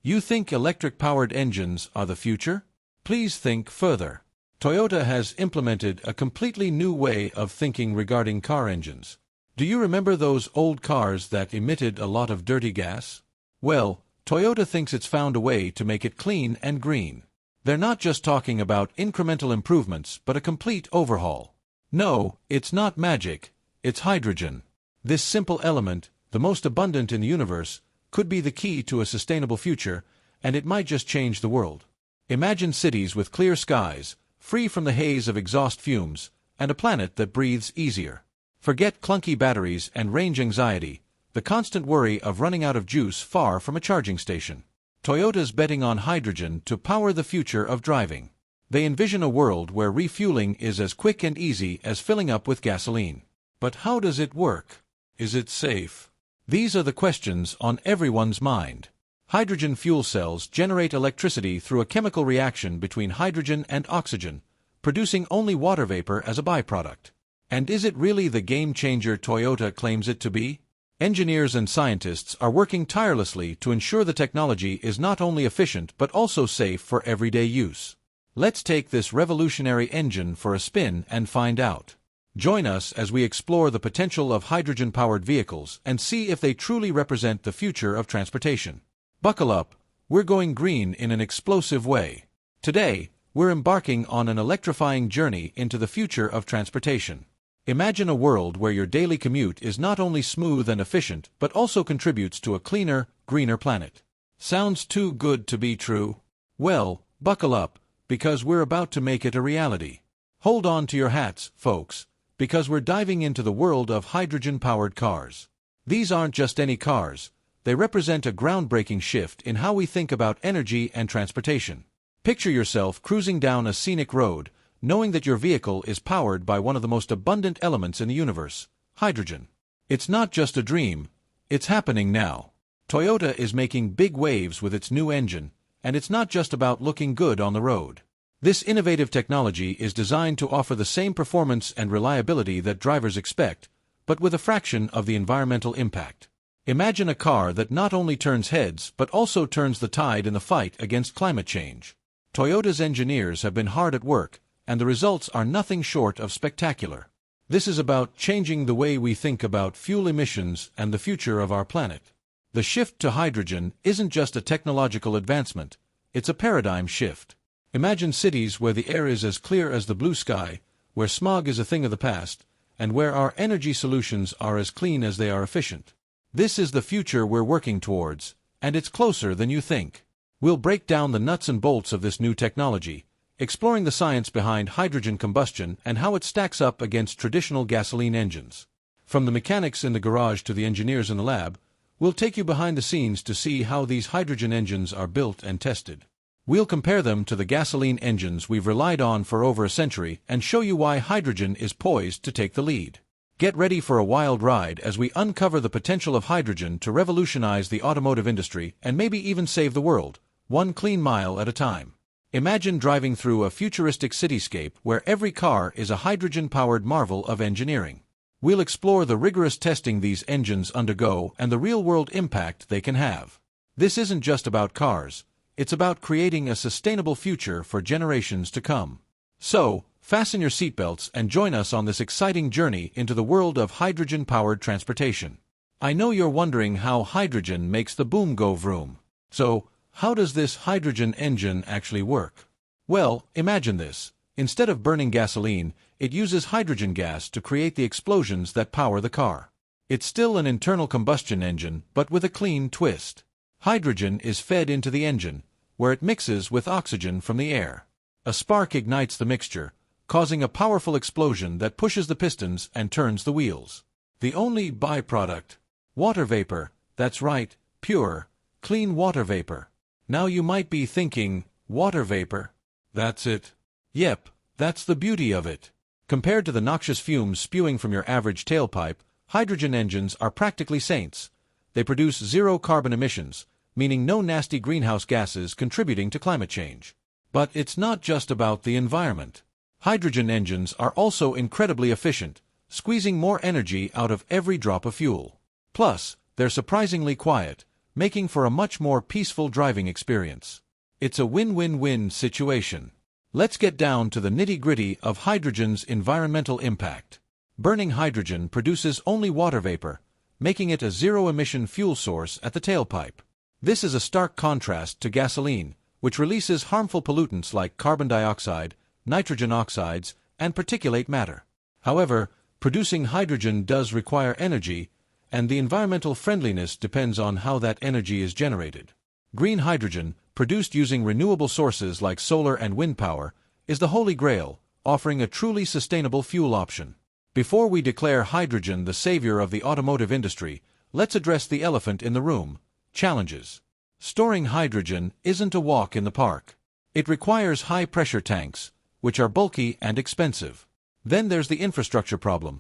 You think electric-powered engines are the future? Please think further. Toyota has implemented a completely new way of thinking regarding car engines. Do you remember those old cars that emitted a lot of dirty gas? Well, Toyota thinks it's found a way to make it clean and green. They're not just talking about incremental improvements, but a complete overhaul. No, it's not magic, it's hydrogen. This simple element, the most abundant in the universe, could be the key to a sustainable future, and it might just change the world. Imagine cities with clear skies, free from the haze of exhaust fumes, and a planet that breathes easier. Forget clunky batteries and range anxiety, the constant worry of running out of juice far from a charging station. Toyota's betting on hydrogen to power the future of driving. They envision a world where refueling is as quick and easy as filling up with gasoline. But how does it work? Is it safe? These are the questions on everyone's mind. Hydrogen fuel cells generate electricity through a chemical reaction between hydrogen and oxygen, producing only water vapor as a byproduct. And is it really the game-changer Toyota claims it to be? Engineers and scientists are working tirelessly to ensure the technology is not only efficient but also safe for everyday use. Let's take this revolutionary engine for a spin and find out. Join us as we explore the potential of hydrogen-powered vehicles and see if they truly represent the future of transportation. Buckle up, we're going green in an explosive way. Today, we're embarking on an electrifying journey into the future of transportation. Imagine a world where your daily commute is not only smooth and efficient, but also contributes to a cleaner, greener planet. Sounds too good to be true? Well, buckle up, because we're about to make it a reality. Hold on to your hats, folks, because we're diving into the world of hydrogen-powered cars. These aren't just any cars. They represent a groundbreaking shift in how we think about energy and transportation. Picture yourself cruising down a scenic road, knowing that your vehicle is powered by one of the most abundant elements in the universe, hydrogen. It's not just a dream, it's happening now. Toyota is making big waves with its new engine, and it's not just about looking good on the road. This innovative technology is designed to offer the same performance and reliability that drivers expect, but with a fraction of the environmental impact. Imagine a car that not only turns heads but also turns the tide in the fight against climate change. Toyota's engineers have been hard at work, and the results are nothing short of spectacular. This is about changing the way we think about fuel emissions and the future of our planet. The shift to hydrogen isn't just a technological advancement, it's a paradigm shift. Imagine cities where the air is as clear as the blue sky, where smog is a thing of the past, and where our energy solutions are as clean as they are efficient. This is the future we're working towards, and it's closer than you think. We'll break down the nuts and bolts of this new technology, exploring the science behind hydrogen combustion and how it stacks up against traditional gasoline engines. From the mechanics in the garage to the engineers in the lab, we'll take you behind the scenes to see how these hydrogen engines are built and tested. We'll compare them to the gasoline engines we've relied on for over a century and show you why hydrogen is poised to take the lead. Get ready for a wild ride as we uncover the potential of hydrogen to revolutionize the automotive industry and maybe even save the world, one clean mile at a time. Imagine driving through a futuristic cityscape where every car is a hydrogen-powered marvel of engineering. We'll explore the rigorous testing these engines undergo and the real-world impact they can have. This isn't just about cars, it's about creating a sustainable future for generations to come. So, fasten your seatbelts and join us on this exciting journey into the world of hydrogen-powered transportation. I know you're wondering how hydrogen makes the boom go vroom. So, how does this hydrogen engine actually work? Well, imagine this. Instead of burning gasoline, it uses hydrogen gas to create the explosions that power the car. It's still an internal combustion engine, but with a clean twist. Hydrogen is fed into the engine, where it mixes with oxygen from the air. A spark ignites the mixture, causing a powerful explosion that pushes the pistons and turns the wheels. The only byproduct? Water vapor. That's right, pure, clean water vapor. Now you might be thinking, water vapor? That's it. Yep, that's the beauty of it. Compared to the noxious fumes spewing from your average tailpipe, hydrogen engines are practically saints. They produce zero carbon emissions, meaning no nasty greenhouse gases contributing to climate change. But it's not just about the environment. Hydrogen engines are also incredibly efficient, squeezing more energy out of every drop of fuel. Plus, they're surprisingly quiet, making for a much more peaceful driving experience. It's a win-win-win situation. Let's get down to the nitty-gritty of hydrogen's environmental impact. Burning hydrogen produces only water vapor, making it a zero-emission fuel source at the tailpipe. This is a stark contrast to gasoline, which releases harmful pollutants like carbon dioxide, nitrogen oxides, and particulate matter. However, producing hydrogen does require energy, and the environmental friendliness depends on how that energy is generated. Green hydrogen, produced using renewable sources like solar and wind power, is the holy grail, offering a truly sustainable fuel option. Before we declare hydrogen the savior of the automotive industry, let's address the elephant in the room: challenges. Storing hydrogen isn't a walk in the park. It requires high-pressure tanks, which are bulky and expensive. Then there's the infrastructure problem.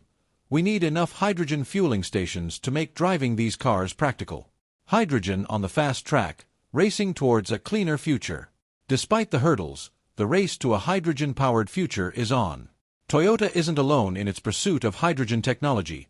We need enough hydrogen fueling stations to make driving these cars practical. Hydrogen on the fast track, racing towards a cleaner future. Despite the hurdles, the race to a hydrogen-powered future is on. Toyota isn't alone in its pursuit of hydrogen technology.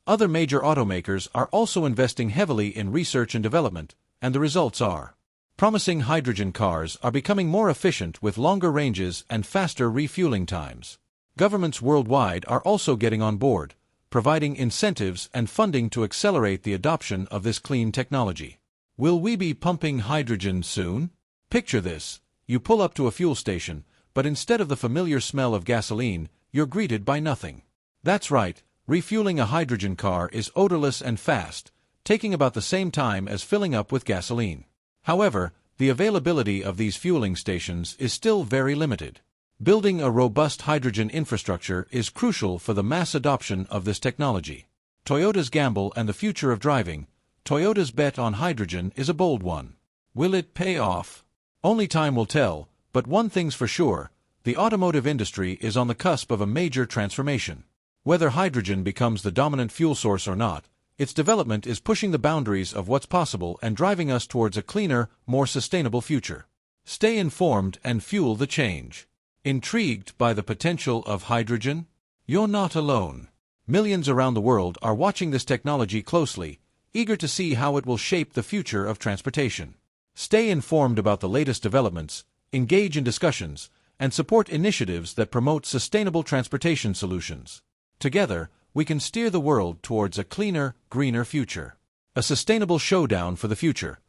Other major automakers are also investing heavily in research and development, and the results are promising. Hydrogen cars are becoming more efficient with longer ranges and faster refueling times. Governments worldwide are also getting on board, providing incentives and funding to accelerate the adoption of this clean technology. Will we be pumping hydrogen soon? Picture this: you pull up to a fuel station, but instead of the familiar smell of gasoline, you're greeted by nothing. That's right, refueling a hydrogen car is odorless and fast, taking about the same time as filling up with gasoline. However, the availability of these fueling stations is still very limited. Building a robust hydrogen infrastructure is crucial for the mass adoption of this technology. Toyota's gamble and the future of driving. Toyota's bet on hydrogen is a bold one. Will it pay off? Only time will tell, but one thing's for sure: the automotive industry is on the cusp of a major transformation. Whether hydrogen becomes the dominant fuel source or not, its development is pushing the boundaries of what's possible and driving us towards a cleaner, more sustainable future. Stay informed and fuel the change. Intrigued by the potential of hydrogen? You're not alone. Millions around the world are watching this technology closely, eager to see how it will shape the future of transportation. Stay informed about the latest developments, engage in discussions, and support initiatives that promote sustainable transportation solutions. Together, we can steer the world towards a cleaner, greener future. A sustainable showdown for the future.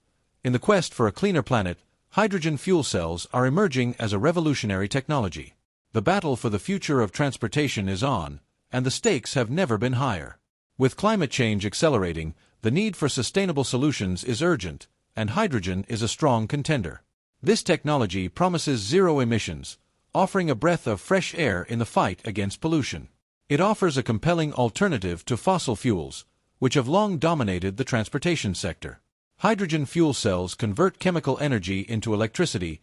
In the quest for a cleaner planet, hydrogen fuel cells are emerging as a revolutionary technology. The battle for the future of transportation is on, and the stakes have never been higher. With climate change accelerating, the need for sustainable solutions is urgent, and hydrogen is a strong contender. This technology promises zero emissions, offering a breath of fresh air in the fight against pollution. It offers a compelling alternative to fossil fuels, which have long dominated the transportation sector. Hydrogen fuel cells convert chemical energy into electricity,